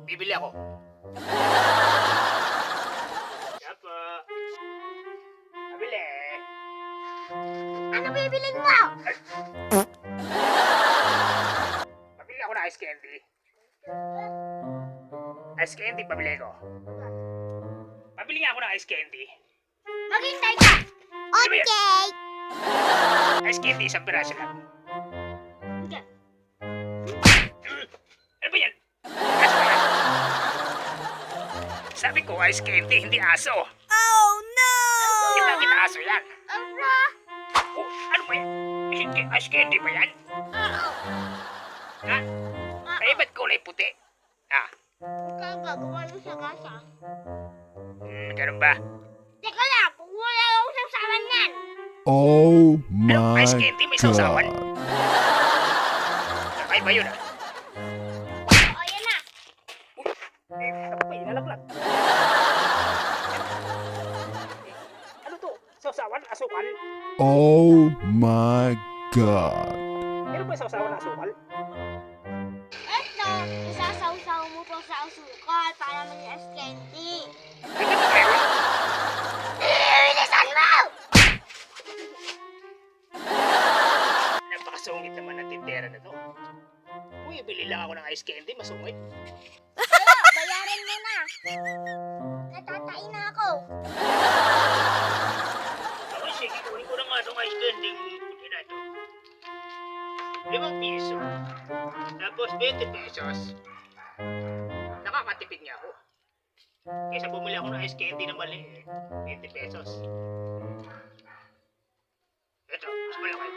Bibili ako. Apo. Pabili. Ano bibilin mo? Pabili ako ng ice candy. Ice candy, pabili ko. Pabili nga ako ng ice candy. Maghintay ka! Okay! Ice candy, isang piraso lang. Okay. Ano ba yan? Aso ba yan? Sabi ko, ice candy, hindi aso. Oh no! Di ba kita aso yan? Ano? Oh, ano ba yan? Ice candy ba yan? Oo. Ha? Ay, ba't kulay puti? Ah, Ikaw ang gagawa ng sagasa. ganun ba? Teka lang, kung wala akong sasawan yan. Oh Ano, my ice candy, may sausawan? god. Ay ba yun ah? O, yan na. Ano ba yun? Nalaglag. Ano to? Sausawan? Asukal? Oh my god. Meron ba sausawan na asukal? Eto, isasaw-saw mo to sa asukal para maging ice candy. Ay, ganun meron? Bilisan mo! Napakasungit naman ng tindera na to. Uy, bili lang ako ng ice candy, masungit. Kaya, bayaran mo na. Natatain na ako. Ako, sige, kunin ko na nga itong ice candy. Puti na ito. 5 piso. Tapos 20 pesos. Nakakatipid niya ako. Kaysa bumili ako ng ice candy na mali, 20 pesos. Ito, mas malaki.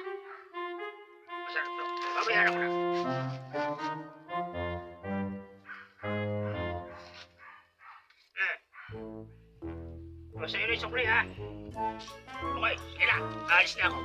Masarap to. Babayaran ko na. O, sa'yo na yung sukli, ha? Okay, sige na. Alis na ako.